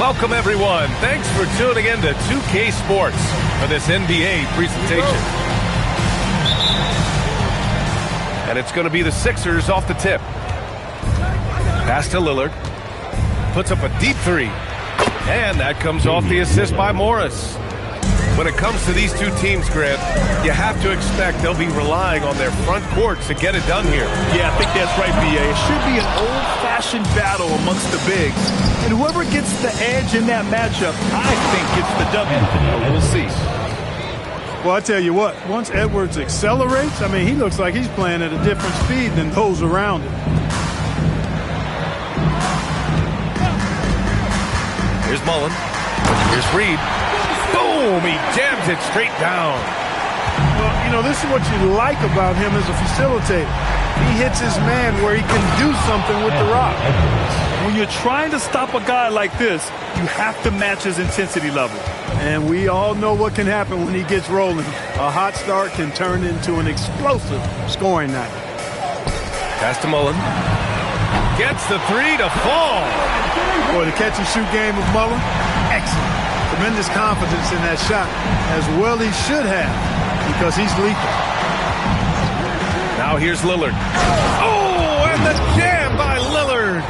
Welcome, everyone. Thanks for tuning in to 2K Sports for this NBA presentation. And it's going to be the Sixers off the tip. Pass to Lillard. Puts up a deep three. And that comes off the assist by Morris. When it comes to these two teams, Grant, you have to expect they'll be relying on their front court to get it done here. Yeah, I think that's right, B.A. It should be an old-fashioned battle amongst the bigs. And whoever gets the edge in that matchup, I think gets the W. We'll see. Well, I tell you what, once Edwards accelerates, I mean, he looks like he's playing at a different speed than those around him. Here's Mullen. Here's Reed. Boom! He jams it straight down. Well, you know, this is what you like about him as a facilitator. He hits his man where he can do something with the rock. When you're trying to stop a guy like this, you have to match his intensity level. And we all know what can happen when he gets rolling. A hot start can turn into an explosive scoring night. Pass to Mullen. Gets the three to fall. Boy, the catch-and-shoot game of Mullen, excellent. Tremendous confidence in that shot, as well he should have, because he's lethal. Now here's Lillard. Oh, and the jam by Lillard.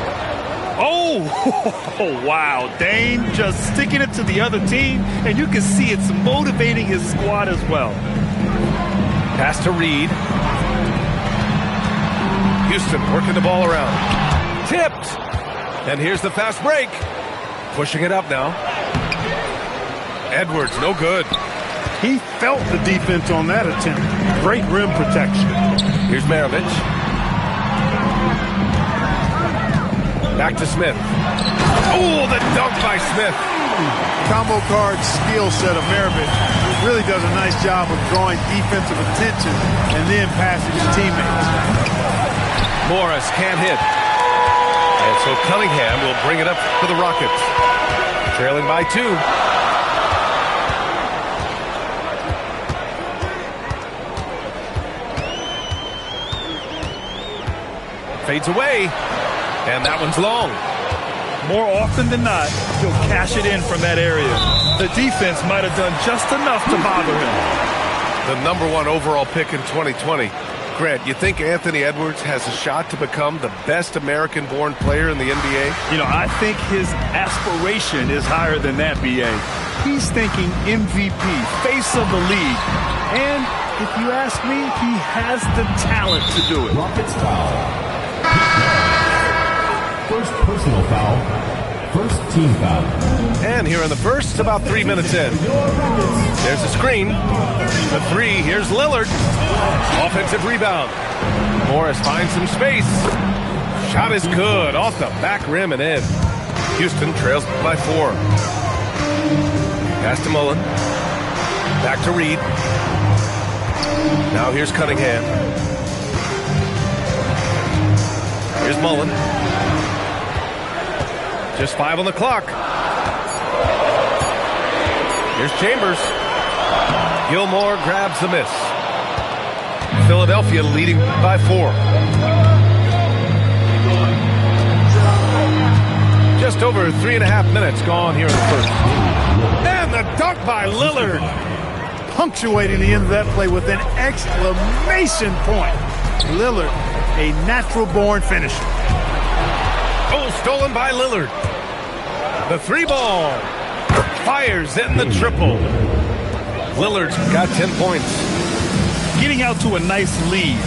Oh, wow. Dame just sticking it to the other team, and you can see it's motivating his squad as well. Pass to Reed. Houston working the ball around. Tipped. And here's the fast break. Pushing it up now. Edwards, no good. He felt the defense on that attempt. Great rim protection. Here's Maravich. Back to Smith. Oh, the dunk by Smith. Combo card skill set of Maravich really does a nice job of drawing defensive attention and then passing his teammates. Morris can't hit. And so Cunningham will bring it up for the Rockets. Trailing by 2. Fades away, and that one's long. More often than not, he'll cash it in from that area. The defense might have done just enough to bother him. The #1 overall pick in 2020. Grant, you think Anthony Edwards has a shot to become the best American-born player in the NBA? You know, I think his aspiration is higher than that, B.A. He's thinking MVP, face of the league. And if you ask me, he has the talent to do it. Rockets foul. First personal foul. First team foul. And here in the first, about 3 minutes in. There's a screen. The three. Here's Lillard. Offensive rebound. Morris finds some space. Shot is good. Off the back rim and in. Houston trails by 4. Pass to Mullen. Back to Reed. Now here's Cunningham. Here's Mullen. Just 5 on the clock. Here's Chambers. Gilmore grabs the miss. Philadelphia leading by 4. Just over 3.5 minutes gone here in the first. And the dunk by Lillard. Punctuating the end of that play with an exclamation point. Lillard, a natural-born finisher. Oh, stolen by Lillard. The 3-ball. Fires in the triple. Lillard's got 10 points. Getting out to a nice lead.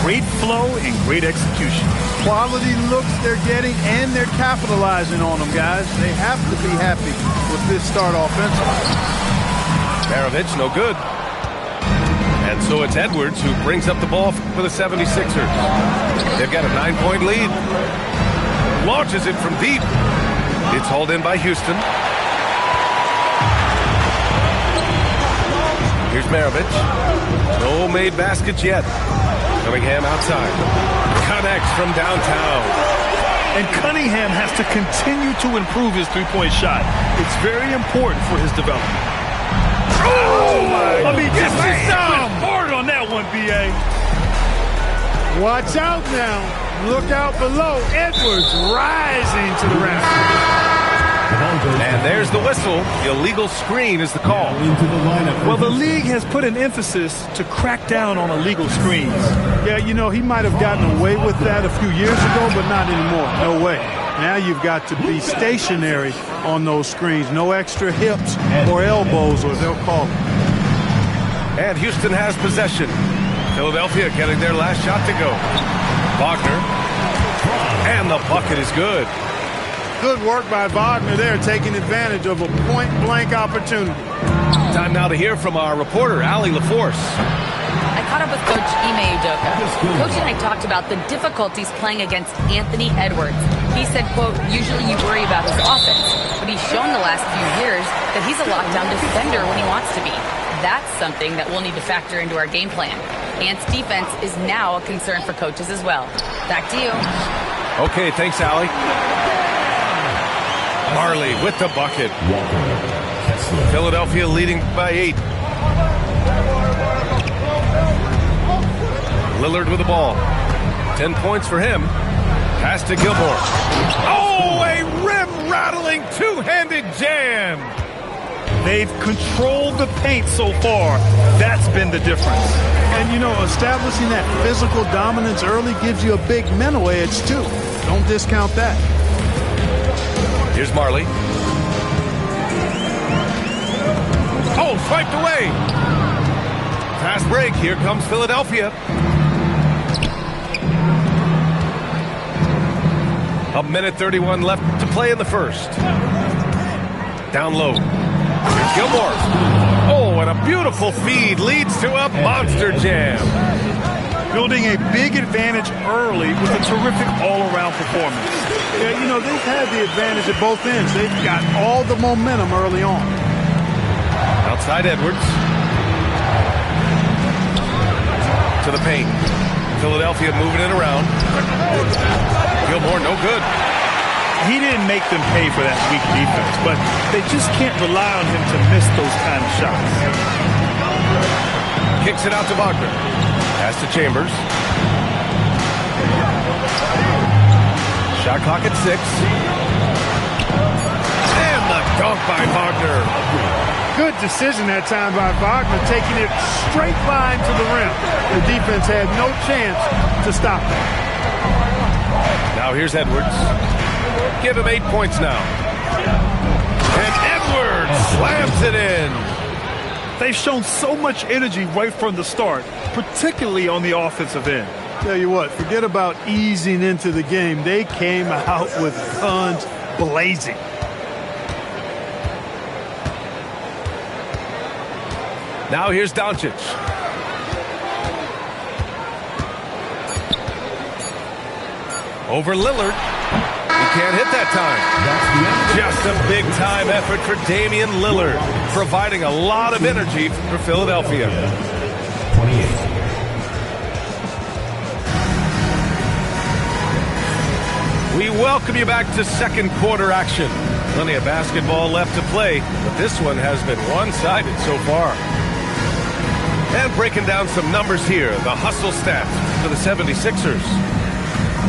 Great flow and great execution. Quality looks they're getting, and they're capitalizing on them, guys. They have to be happy with this start offensively. Maravich, no good. And so it's Edwards who brings up the ball for the 76ers. They've got a 9-point lead. Launches it from deep. It's hauled in by Houston. Here's Maravich. No made baskets yet. Cunningham outside. Connects from downtown. And Cunningham has to continue to improve his three-point shot. It's very important for his development. Oh, my I mean, just goodness. hard on that one, B.A. Watch out now. Look out below. Edwards rising to the rafters. And there's the whistle. The illegal screen is the call. Into the lineup. Well, the league has put an emphasis to crack down on illegal screens. Yeah, you know, he might have gotten away with that a few years ago, but not anymore. No way. Now you've got to be stationary on those screens. No extra hips or elbows, or they'll call it. And Houston has possession. Philadelphia getting their last shot to go. Wagner. And the bucket is good. Good work by Wagner there, taking advantage of a point-blank opportunity. Time now to hear from our reporter, Allie LaForce. I caught up with Coach Ime Udoka. Coach and I talked about the difficulties playing against Anthony Edwards. He said, quote, usually you worry about his offense, but he's shown the last few years that he's a lockdown defender when he wants to be. That's something that we'll need to factor into our game plan. Ant's defense is now a concern for coaches as well. Back to you. Okay, thanks, Allie. Marley with the bucket. Philadelphia leading by 8. Lillard with the ball. 10 points for him. Pass to Gilmore. Oh, a rim-rattling two-handed jam. They've controlled the paint so far. That's been the difference. And, you know, establishing that physical dominance early gives you a big mental edge, too. Don't discount that. Here's Marley. Oh, swiped away. Fast break. Here comes Philadelphia. A minute 31 left to play in the first. Down low. Here's Gilmore. Oh, and a beautiful feed leads to a monster jam. Building a big advantage early with a terrific all-around performance. Yeah, you know, they've had the advantage at both ends. They've got all the momentum early on. Outside Edwards. To the paint. Philadelphia moving it around. Gilmore, no good. He didn't make them pay for that weak defense, but they just can't rely on him to miss those kind of shots. Kicks it out to Wagner. Pass to Chambers. Shot clock at 6. And the dunk by Wagner. Good decision that time by Wagner, taking it straight line to the rim. The defense had no chance to stop that. Now here's Edwards. Give him 8 points now. And Edwards slams it in. They've shown so much energy right from the start, particularly on the offensive end. Tell you what, forget about easing into the game. They came out with guns blazing. Now here's Doncic. Over Lillard. He can't hit that time. Just a big-time effort for Damian Lillard, providing a lot of energy for Philadelphia. 28. We welcome you back to second quarter action. Plenty of basketball left to play, but this one has been one-sided so far. And breaking down some numbers here, the hustle stats for the 76ers.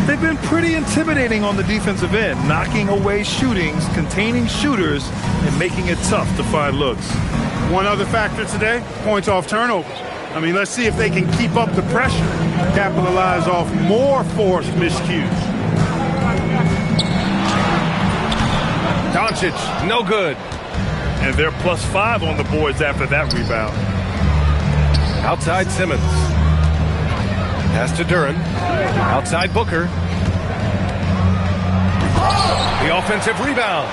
They've been pretty intimidating on the defensive end, knocking away shootings, containing shooters, and making it tough to find looks. One other factor today, points off turnovers. I mean, let's see if they can keep up the pressure, capitalize off more forced miscues. Doncic, no good. And they're +5 on the boards after that rebound. Outside Simmons. Pass to Duren. Outside Booker. The offensive rebound.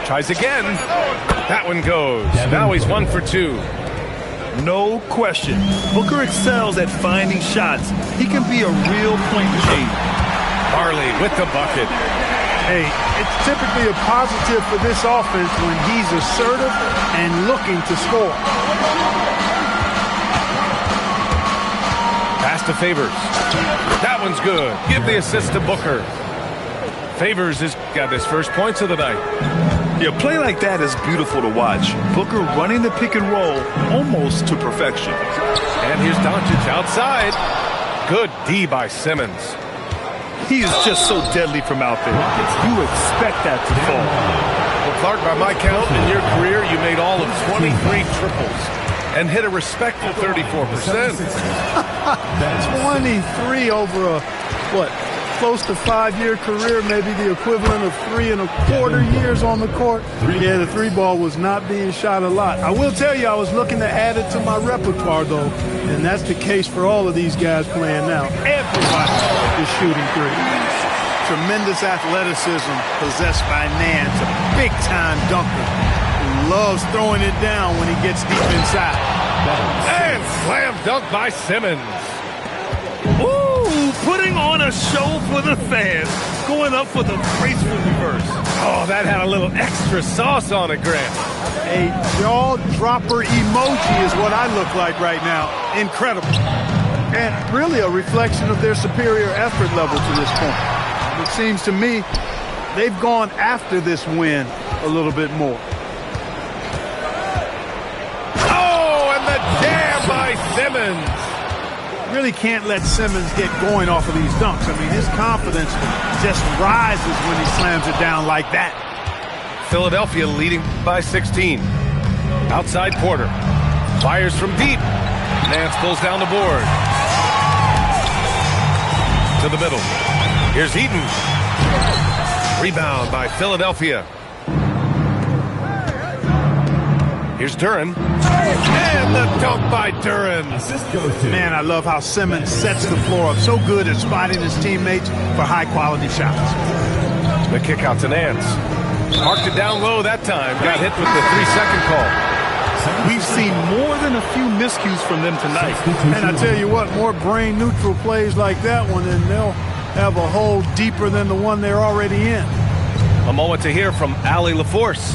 Tries again. That one goes. Now he's 1 for 2. No question. Booker excels at finding shots. He can be a real point machine. Marley with the bucket. Hey, it's typically a positive for this offense when he's assertive and looking to score. Pass to Favors. That one's good. Give the assist to Booker. Favors has got his first points of the night. Yeah, play like that is beautiful to watch. Booker running the pick and roll almost to perfection. And here's Doncic outside. Good D by Simmons. He is just so deadly from out there. You expect that to fall. Well, Clark, by my count, in your career, you made all of 23 triples and hit a respectful 34%. 23 over a, close to 5-year career, maybe the equivalent of 3 1/4 years on the court. Yeah, the 3 ball was not being shot a lot. I will tell you, I was looking to add it to my repertoire, though, and that's the case for all of these guys playing now. Everybody is shooting 3. Tremendous athleticism possessed by Nance, a big-time dunker who loves throwing it down when he gets deep inside. And slam dunk by Simmons. Ooh, putting on a show for the fans, going up for the graceful reverse. Oh, that had a little extra sauce on it, Grant. A jaw-dropper emoji is what I look like right now. Incredible. And really a reflection of their superior effort level to this point. It seems to me they've gone after this win a little bit more. Oh, and the jam by Simmons. Really can't let Simmons get going off of these dunks. I mean, his confidence just rises when he slams it down like that. Philadelphia leading by 16. Outside Porter. Fires from deep. Nance pulls down the board. To the middle. Here's Eaton. Rebound by Philadelphia. Here's Duren. And the dunk by Duren. Man, I love how Simmons sets the floor up. So good at spotting his teammates for high-quality shots. The kick out to Nance. Marked it down low that time. Got hit with the 3-second call. We've seen more than a few miscues from them tonight. And I tell you what, more brain-neutral plays like that one, and they'll have a hole deeper than the one they're already in. A moment to hear from Allie LaForce.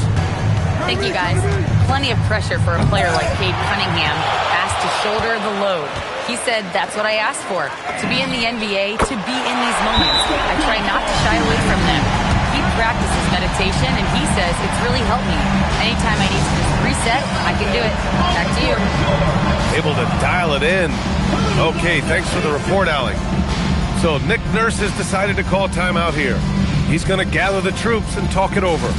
Thank you, guys. Plenty of pressure for a player like Cade Cunningham, asked to shoulder the load. He said, that's what I asked for, to be in the NBA, to be in these moments. I try not to shy away from them. He practices meditation, and he says it's really helped me. Anytime I need to just reset, I can do it. Back to you. Able to dial it in. Okay, thanks for the report, Allie. So Nick Nurse has decided to call timeout here. He's going to gather the troops and talk it over.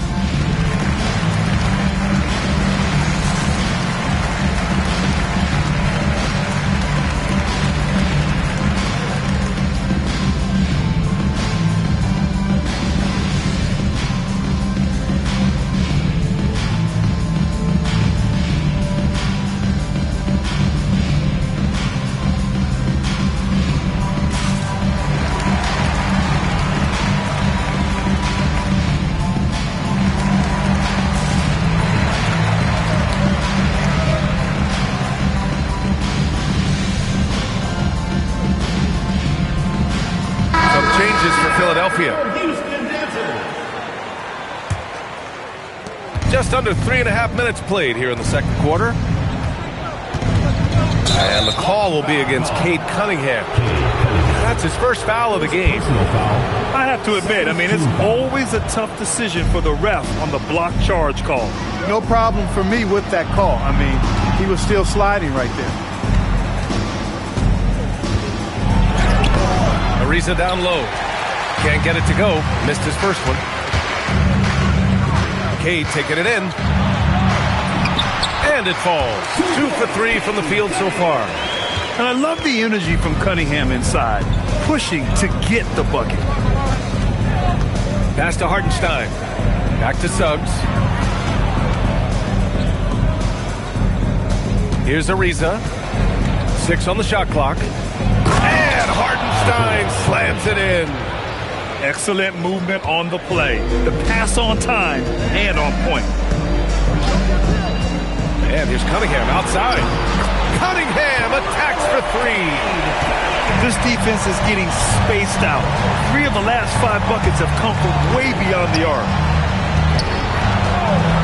Just under 3.5 minutes played here in the second quarter. And the call will be against Cade Cunningham. That's his first foul of the game. I have to admit, it's always a tough decision for the ref on the block charge call. No problem for me with that call. He was still sliding right there. Ariza down low. Can't get it to go. Missed his first one. Cade taking it in. And it falls. 2 for 3 from the field so far. And I love the energy from Cunningham inside, pushing to get the bucket. Pass to Hartenstein. Back to Suggs. Here's Ariza. 6 on the shot clock. And Hartenstein slams it in. Excellent movement on the play. The pass on time and on point. And here's Cunningham outside. Cunningham attacks for 3. This defense is getting spaced out. 3 of the last 5 buckets have come from way beyond the arc.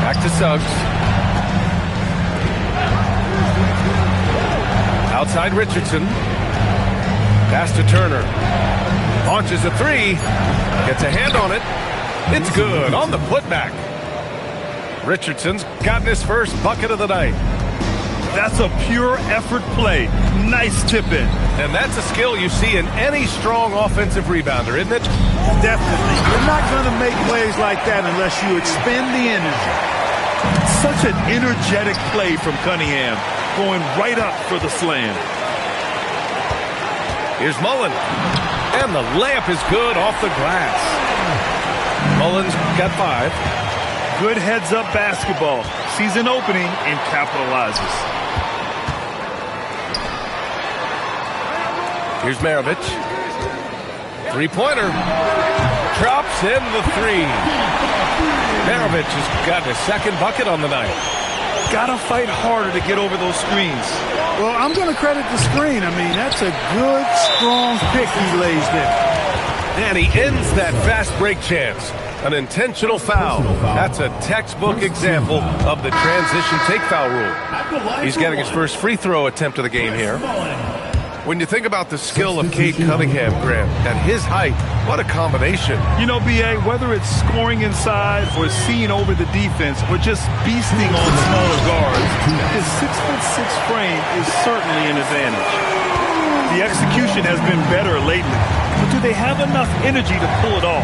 Back to Suggs. Outside Richardson. Pass to Turner. Launches a 3. Gets a hand on it. It's good on the putback. Richardson's gotten his first bucket of the night. That's a pure effort play. Nice tip in. And that's a skill you see in any strong offensive rebounder, isn't it? Definitely. You're not going to make plays like that unless you expend the energy. Such an energetic play from Cunningham, going right up for the slam. Here's Mullen. And the layup is good off the glass. Mullen's got 5. Good heads-up basketball. Sees an opening and capitalizes. Here's Maravich. Three-pointer. Drops in the 3. Maravich has got his second bucket on the night. Gotta fight harder to get over those screens. Well, I'm going to credit the screen. I mean, that's a good, strong pick he lays there. And he ends that fast break chance. An intentional foul. That's a textbook example of the transition take foul rule. He's getting his first free throw attempt of the game here. When you think about the skill of Cade Cunningham, Grant, at his height, what a combination. You know, B.A., whether it's scoring inside or seeing over the defense or just beasting on smaller guards, his 6'6" frame is certainly an advantage. The execution has been better lately, but do they have enough energy to pull it off?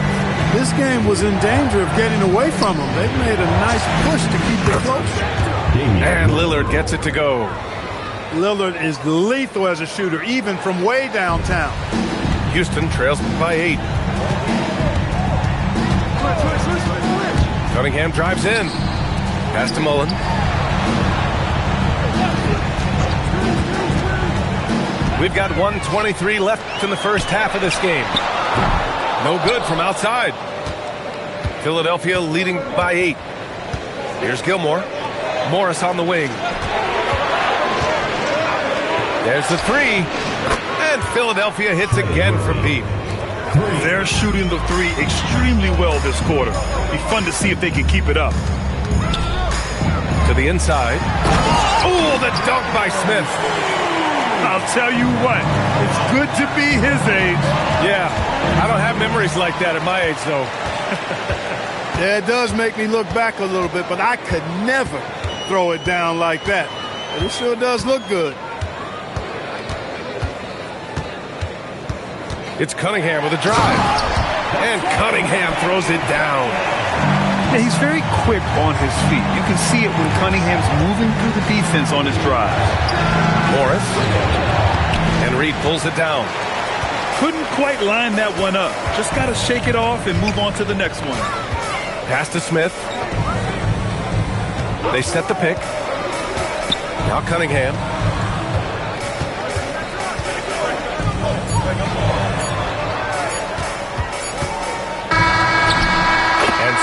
This game was in danger of getting away from them. They've made a nice push to keep it close. And Lillard gets it to go. Lillard is lethal as a shooter, even from way downtown. Houston trails by 8. Cunningham drives in. Pass to Mullen. We've got 1:23 left in the first half of this game. No good from outside. Philadelphia leading by 8. Here's Gilmore. Morris on the wing. There's the 3. And Philadelphia hits again from deep. They're shooting the 3 extremely well this quarter. Be fun to see if they can keep it up. To the inside. Oh, the dunk by Smith. I'll tell you what, it's good to be his age. Yeah, I don't have memories like that at my age, though. Yeah, it does make me look back a little bit, but I could never throw it down like that. But it sure does look good. It's Cunningham with a drive. And Cunningham throws it down. Yeah, he's very quick on his feet. You can see it when Cunningham's moving through the defense on his drive. Morris. And Reed pulls it down. Couldn't quite line that one up. Just got to shake it off and move on to the next one. Pass to Smith. They set the pick. Now Cunningham.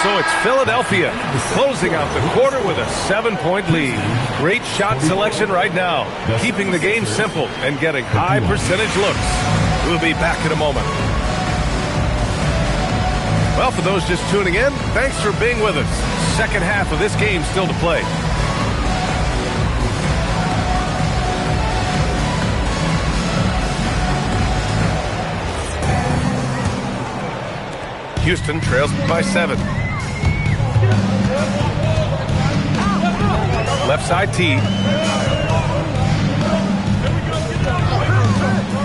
So it's Philadelphia closing out the quarter with a 7-point lead. Great shot selection right now, keeping the game simple and getting high percentage looks. We'll be back in a moment. Well, for those just tuning in, thanks for being with us. Second half of this game still to play. Houston trails by 7. Left side T.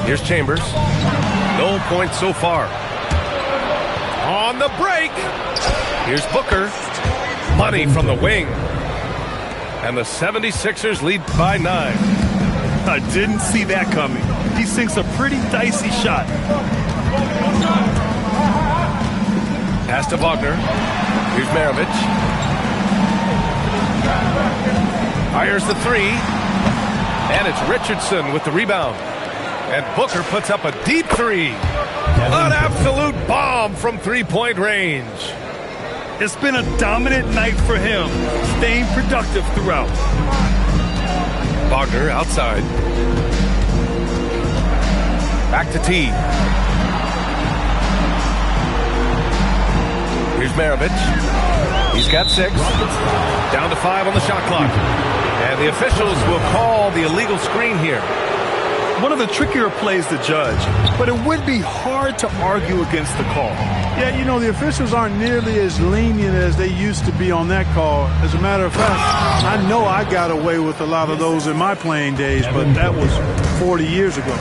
Here's Chambers. No points so far. On the break. Here's Booker. Money from the wing. And the 76ers lead by 9. I didn't see that coming. He sinks a pretty dicey shot. Pass to Wagner. Here's Maravich. Fires the 3. And it's Richardson with the rebound. And Booker puts up a deep 3. An absolute bomb from three-point range. It's been a dominant night for him, staying productive throughout. Wagner outside. Back to T. Here's Maravich. He's got 6. Down to 5 on the shot clock. And the officials will call the illegal screen here. One of the trickier plays to judge, but it would be hard to argue against the call. Yeah, you know, the officials aren't nearly as lenient as they used to be on that call. As a matter of fact, I know I got away with a lot of those in my playing days, but that was 40 years ago.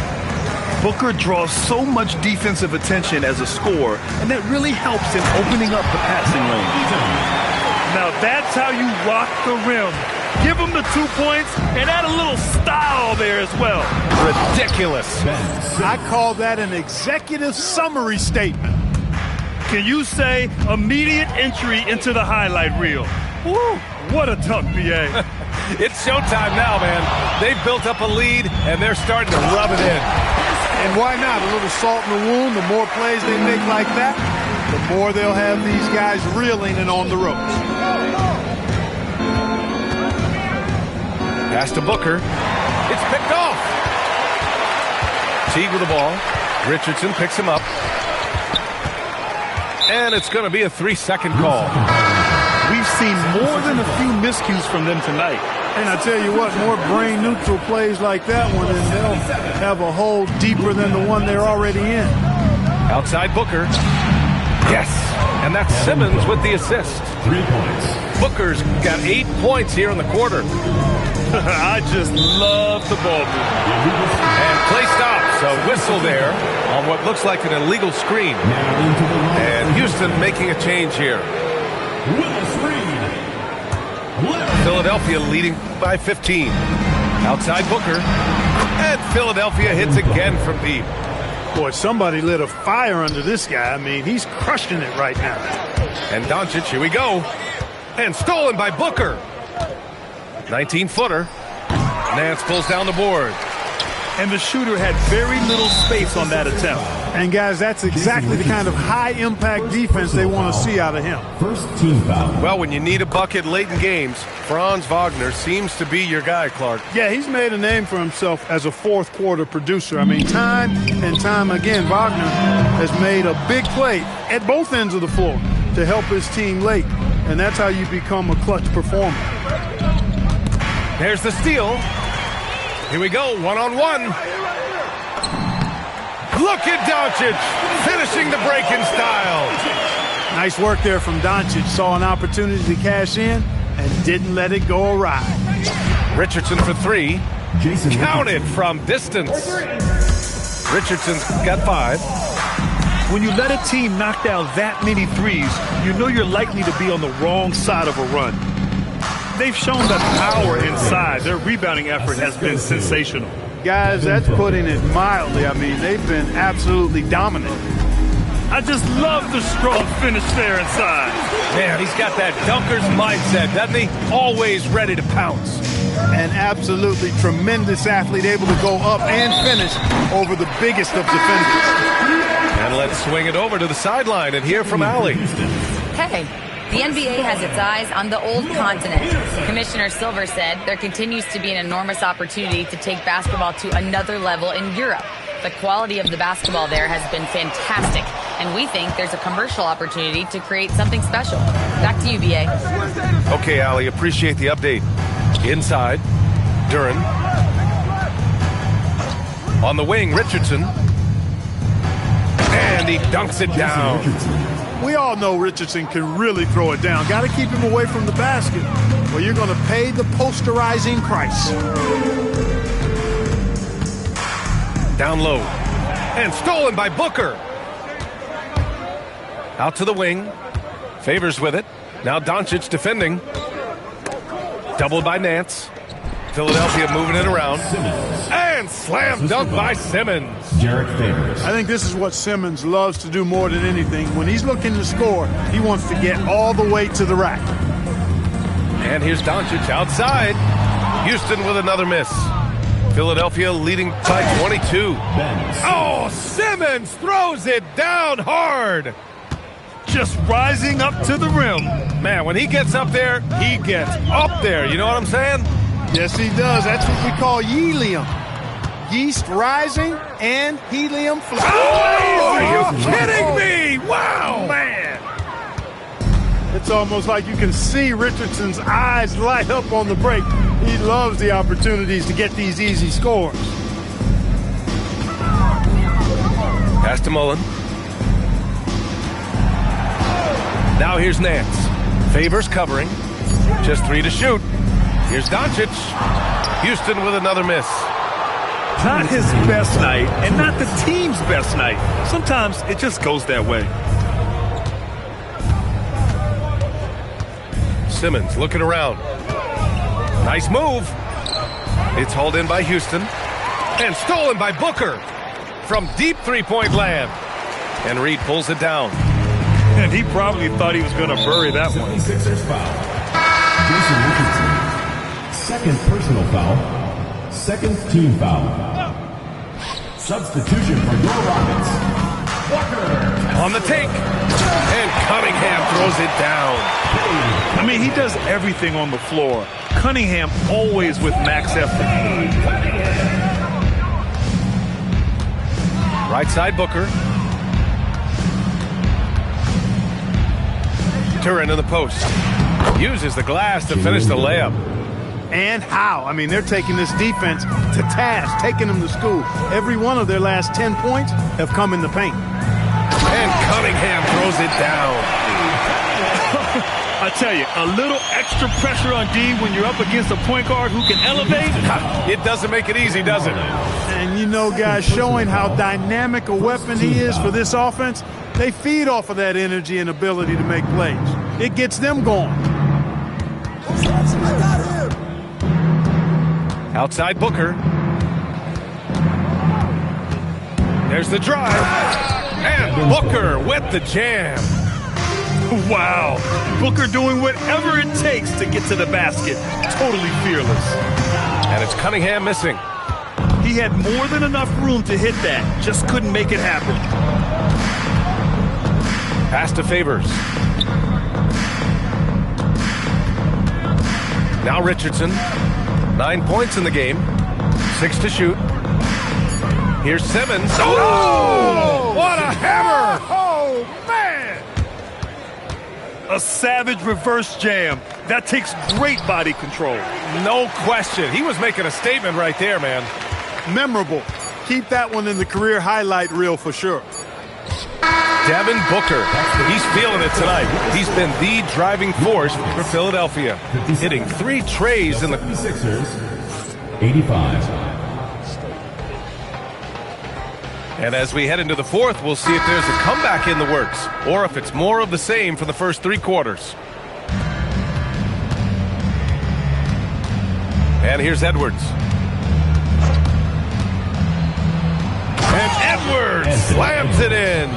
Booker draws so much defensive attention as a scorer, and that really helps in opening up the passing lane. Now that's how you rock the rim. Give him the 2 points and add a little style there as well. Ridiculous. I call that an executive summary statement. Can you say immediate entry into the highlight reel? Woo, what a dunk, B.A. It's showtime now, man. They've built up a lead, and they're starting to rub it in. And why not? A little salt in the wound. The more plays they make like that, the more they'll have these guys reeling and on the ropes. Pass to Booker. It's picked off. Teague with the ball. Richardson picks him up. And it's going to be a 3-second call. We've seen more than a few miscues from them tonight. And I tell you what, more brain-neutral plays like that one, and they'll have a hole deeper than the one they're already in. Outside Booker. Yes. And that's Simmons with the assist. 3 points. Booker's got 8 points here in the quarter. I just love the ball movement. And play stops. A whistle there on what looks like an illegal screen. And Houston making a change here. Philadelphia leading by 15. Outside Booker. And Philadelphia hits again from deep. Boy, somebody lit a fire under this guy. I mean, he's crushing it right now. And Doncic, here we go. And stolen by Booker. 19-footer. Nance pulls down the board. And the shooter had very little space on that attempt. And, guys, that's exactly the kind of high-impact defense they want to see out of him. First team foul. Well, when you need a bucket late in games, Franz Wagner seems to be your guy, Clark. Yeah, he's made a name for himself as a fourth-quarter producer. I mean, time and time again, Wagner has made a big play at both ends of the floor to help his team late. And that's how you become a clutch performer. There's the steal. Here we go, one-on-one. Look at Doncic finishing the break in style. Nice work there from Doncic. Saw an opportunity to cash in and didn't let it go awry. Richardson for three. Jason Counted from distance. Richardson's got 5. When you let a team knock down that many threes, you know you're likely to be on the wrong side of a run. They've shown the power inside. Their rebounding effort has been sensational. Guys, that's putting it mildly. I mean, they've been absolutely dominant. I just love the strong finish there inside. Man, he's got that dunker's mindset, doesn't he? Always ready to pounce. An absolutely tremendous athlete, able to go up and finish over the biggest of defenders. And let's swing it over to the sideline and hear from Allie. Hey, the NBA has its eyes on the old continent. Commissioner Silver said there continues to be an enormous opportunity to take basketball to another level in Europe. The quality of the basketball there has been fantastic, and we think there's a commercial opportunity to create something special. Back to you, B.A. Okay, Allie, appreciate the update. Inside, Duren. On the wing, Richardson. And he dunks it down. We all know Richardson can really throw it down. Got to keep him away from the basket, or you're going to pay the posterizing price. Down low. And stolen by Booker. Out to the wing. Favors with it. Now Doncic defending. Doubled by Nance. Philadelphia moving it around. And slam dunk by Simmons. Derek Favors. I think this is what Simmons loves to do more than anything. When he's looking to score, he wants to get all the way to the rack. And here's Doncic outside. Houston with another miss. Philadelphia leading by 22. Oh, Simmons throws it down hard. Just rising up to the rim. Man, when he gets up there, he gets up there. You know what I'm saying? Yes, he does. That's what we call helium. Yeast rising and helium flowing. Oh, are you kidding me? Wow. Man. It's almost like you can see Richardson's eyes light up on the break. He loves the opportunities to get these easy scores. Pass to Mullen. Now here's Nance. Favors covering. Just 3 to shoot. Here's Doncic. Houston with another miss. Not his best night, and not the team's best night. Sometimes it just goes that way. Simmons looking around. Nice move. It's hauled in by Houston. And stolen by Booker. From deep three-point land. And Reed pulls it down. And he probably thought he was going to bury that one. 76ers foul. Jason Richardson. Second personal foul. Second team foul. Substitution for your Rockets. Walker. On the take. And Cunningham throws it down. I mean, he does everything on the floor. Cunningham always with max effort. Right side Booker. Turin in the post. Uses the glass to finish the layup. And how? I mean, they're taking this defense to task, taking them to school. Every one of their last 10 points have come in the paint. And Cunningham throws it down. I tell you, a little extra pressure on D when you're up against a point guard who can elevate. It doesn't make it easy, does it? And you know, guys, showing how dynamic a weapon he is for this offense, they feed off of that energy and ability to make plays. It gets them going. Outside Booker. There's the drive. And Booker with the jam. Wow. Booker doing whatever it takes to get to the basket. Totally fearless. And it's Cunningham missing. He had more than enough room to hit that. Just couldn't make it happen. Pass to Favors. Now Richardson. 9 points in the game. 6 to shoot. Here's Simmons. Oh! What a hammer! Oh, man! A savage reverse jam. That takes great body control. No question. He was making a statement right there, man. Memorable. Keep that one in the career highlight reel for sure. Devin Booker. He's feeling it tonight. He's been the driving force for Philadelphia. Hitting 3 trays in the 76ers, 85. And as we head into the fourth, we'll see if there's a comeback in the works or if it's more of the same for the first 3 quarters. And here's Edwards. And Edwards slams it in.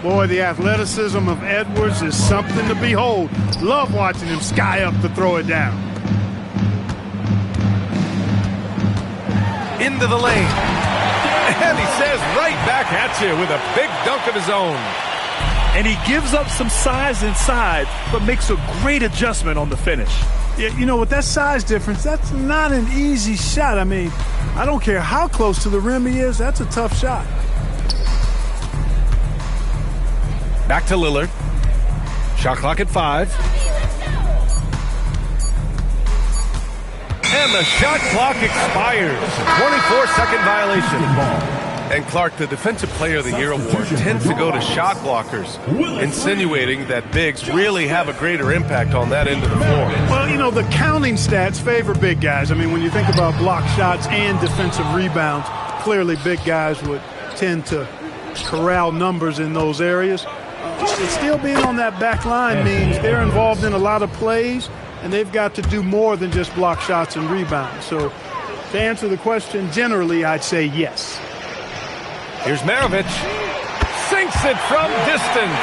Boy, the athleticism of Edwards is something to behold. Love watching him sky up to throw it down. Into the lane. And he says right back at you with a big dunk of his own. And he gives up some size inside, but makes a great adjustment on the finish. Yeah, you know, with that size difference, that's not an easy shot. I mean, I don't care how close to the rim he is, that's a tough shot. Back to Lillard. Shot clock at 5. And the shot clock expires. 24-second violation. And Clark, the Defensive Player of the Year award tends to go to shot blockers, insinuating that bigs really have a greater impact on that end of the floor. Well, you know, the counting stats favor big guys. I mean, when you think about block shots and defensive rebounds, clearly big guys would tend to corral numbers in those areas. Still being on that back line means they're involved in a lot of plays, and they've got to do more than just block shots and rebounds. So to answer the question, generally, I'd say yes. Here's Maravich. Sinks it from distance.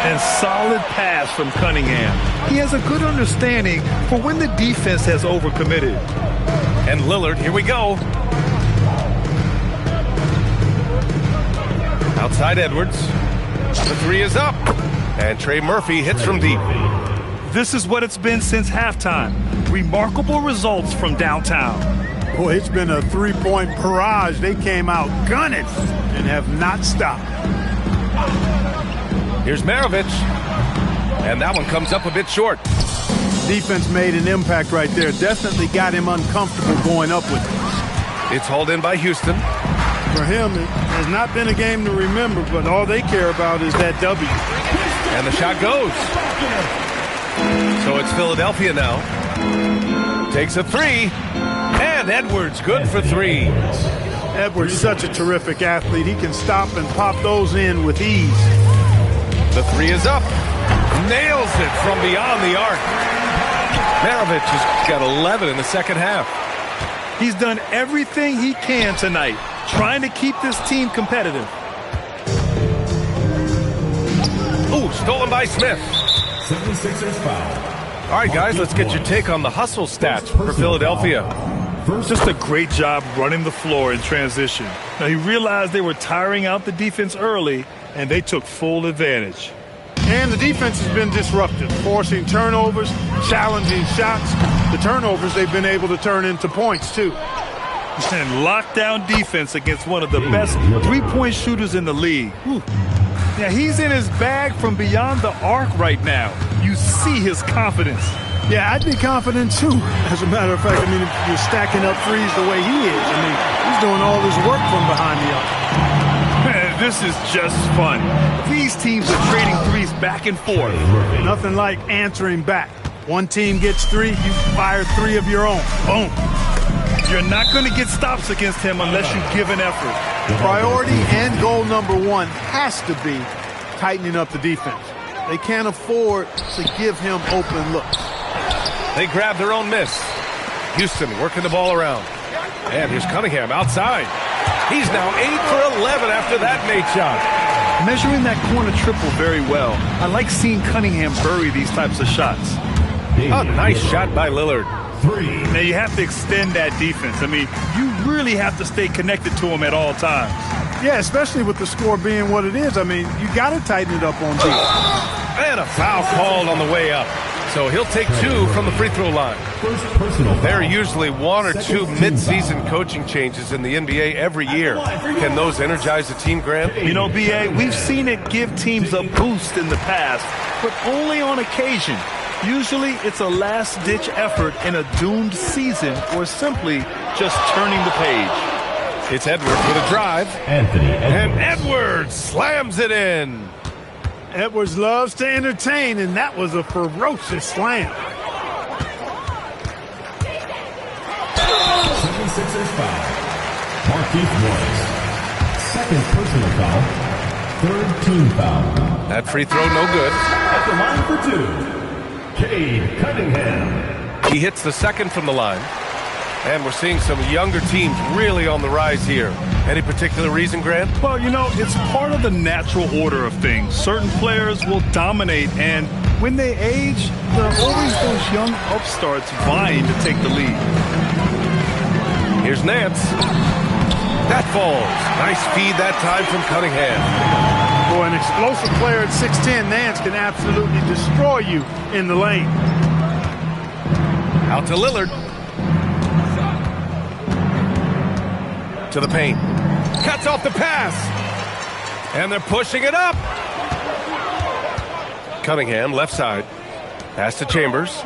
And solid pass from Cunningham. He has a good understanding for when the defense has overcommitted. And Lillard, here we go. Outside Edwards. The 3 is up. And Trey Murphy hits from deep. This is what it's been since halftime. Remarkable results from downtown. Boy, it's been a 3-point barrage. They came out gunning and have not stopped. Here's Maravich. And that one comes up a bit short. Defense made an impact right there. Definitely got him uncomfortable going up with it. It's hauled in by Houston. for him, it has not been a game to remember, but all they care about is that W. And the shot goes. So it's Philadelphia now. Takes a three. And Edwards good for three. Edwards is such a terrific athlete. He can stop and pop those in with ease. The three is up. Nails it from beyond the arc. Maravich has got 11 in the second half. He's done everything he can tonight, trying to keep this team competitive. Ooh, stolen by Smith. 76ers foul. All right, guys, let's get your take on the hustle stats for Philadelphia. Just a great job running the floor in transition. Now, he realized they were tiring out the defense early, and they took full advantage. And the defense has been disruptive, forcing turnovers, challenging shots. The turnovers they've been able to turn into points, too. And lockdown defense against one of the best three-point shooters in the league. Whew. Yeah, he's in his bag from beyond the arc right now. You see his confidence. Yeah, I'd be confident, too. As a matter of fact, I mean, if you're stacking up threes the way he is, I mean, he's doing all his work from behind the arc. Man, this is just fun. These teams are trading threes back and forth. Nothing like answering back. One team gets three, you fire three of your own. Boom. You're not going to get stops against him unless you give an effort. Priority and goal number one has to be tightening up the defense. They can't afford to give him open looks. They grab their own miss. Houston working the ball around. And here's Cunningham outside. He's now 8 for 11 after that made shot. Measuring that corner triple very well. I like seeing Cunningham bury these types of shots. A nice shot by Lillard. Now you have to extend that defense. I mean, you really have to stay connected to him at all times. Yeah, especially with the score being what it is. I mean, you got to tighten it up on defense. And a foul called on the way up. So he'll take two from the free throw line. There are usually one or two mid-season coaching changes in the NBA every year. Can those energize a team, Grant? You know, B.A., we've seen it give teams a boost in the past, but only on occasion. Usually it's a last-ditch effort in a doomed season or simply just turning the page. It's Edwards with a drive. Anthony Edwards. And Edwards slams it in. Edwards loves to entertain, and that was a ferocious slam. 76ers foul. Markieff Morris. Second personal foul. Third team foul. That free throw no good. At the line for two, Cade Cunningham. He hits the second from the line. And we're seeing some younger teams really on the rise here. Any particular reason, Grant? Well, you know, it's part of the natural order of things. Certain players will dominate, and when they age, there are always those young upstarts vying to take the lead. Here's Nance. That falls. Nice feed that time from Cunningham. For an explosive player at 6'10", Nance can absolutely destroy you in the lane. Out to Lillard. To the paint. Cuts off the pass. And they're pushing it up. Cunningham, left side. Pass to Chambers.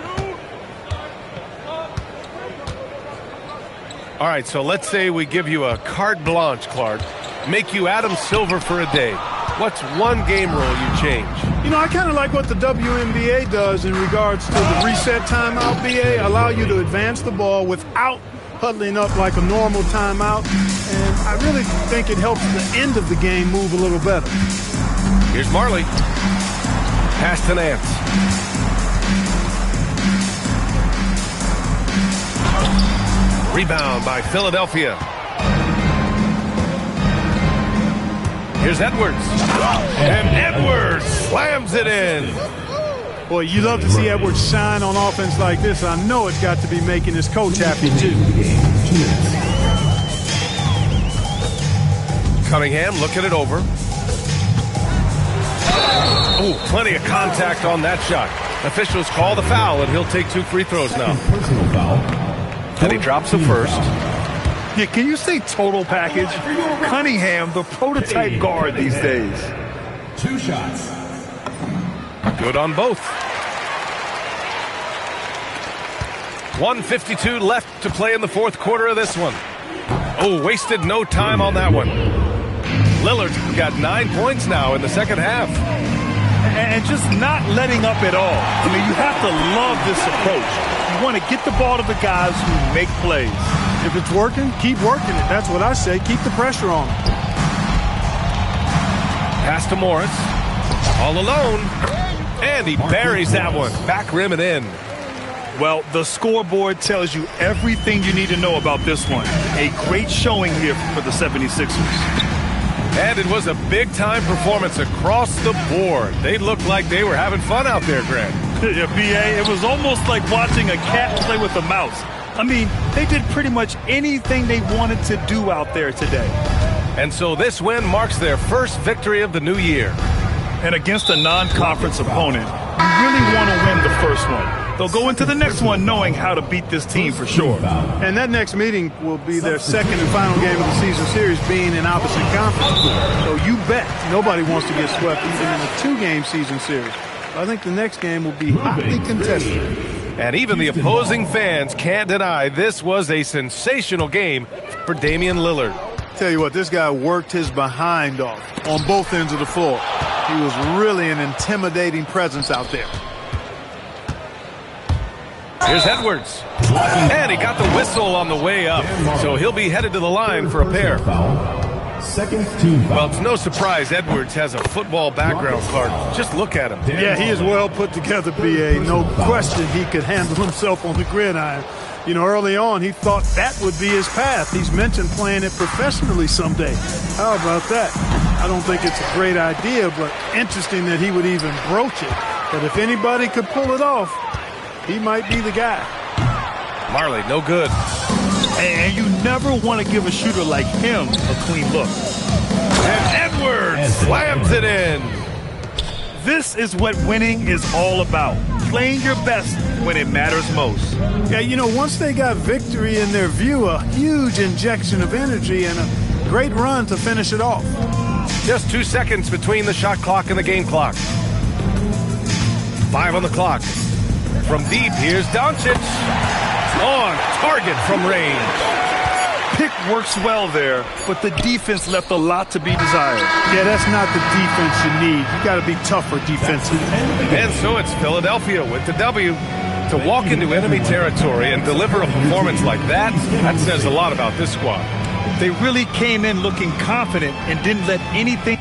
All right, so let's say we give you a carte blanche, Clark. Make you Adam Silver for a day. What's one game rule you change? You know, I kind of like what the WNBA does in regards to the reset timeout, BA. Allow you to advance the ball without huddling up like a normal timeout. And I really think it helps the end of the game move a little better. Here's Marley. Pass to Nance. Rebound by Philadelphia. Here's Edwards. And Edwards slams it in. Boy, you love to see Edwards shine on offense like this. I know it's got to be making his coach happy, too. Cunningham looking it over. Ooh, plenty of contact on that shot. Officials call the foul, and he'll take two free throws now. Personal foul. And he drops the first. Yeah, can you say total package? Cunningham, the prototype guard these days. Two shots. Good on both. 1:52 left to play in the fourth quarter of this one. Oh, wasted no time on that one. Lillard's got 9 points now in the second half. And just not letting up at all. I mean, you have to love this approach. You want to get the ball to the guys who make plays. If it's working, keep working it. That's what I say. Keep the pressure on. Pass to Morris. All alone. And he buries that one. Back rim and in. Well, the scoreboard tells you everything you need to know about this one. A great showing here for the 76ers. And it was a big-time performance across the board. They looked like they were having fun out there, Grant. Yeah, B.A., it was almost like watching a cat play with a mouse. I mean, they did pretty much anything they wanted to do out there today. And so this win marks their first victory of the new year. And against a non-conference opponent, you really want to win the first one. They'll go into the next one knowing how to beat this team for sure. And that next meeting will be their second and final game of the season series, being in opposite conference. So you bet nobody wants to get swept even in a two-game season series. I think the next game will be hotly contested. And even the opposing fans can't deny this was a sensational game for Damian Lillard. Tell you what, this guy worked his behind off on both ends of the floor. He was really an intimidating presence out there. Here's Edwards. And he got the whistle on the way up. So he'll be headed to the line for a pair. Second team foul. Well, it's no surprise Edwards has a football background, Clark. Just look at him. Yeah, he is well put together, B.A. No question he could handle himself on the gridiron. You know, early on, he thought that would be his path. He's mentioned playing it professionally someday. How about that? I don't think it's a great idea, but interesting that he would even broach it. But if anybody could pull it off, he might be the guy. Marley, no good. And you never want to give a shooter like him a clean look. And Edwards slams it in. This is what winning is all about. Playing your best when it matters most. Yeah, you know, once they got victory in their view, a huge injection of energy and a great run to finish it off. Just 2 seconds between the shot clock and the game clock. 5 on the clock. From deep, here's Doncic. On target from range. Pick works well there, but the defense left a lot to be desired. Yeah, that's not the defense you need. You got to be tougher defensively. And so it's Philadelphia with the W. To walk into enemy territory and deliver a performance like that says a lot about this squad. They really came in looking confident and didn't let anything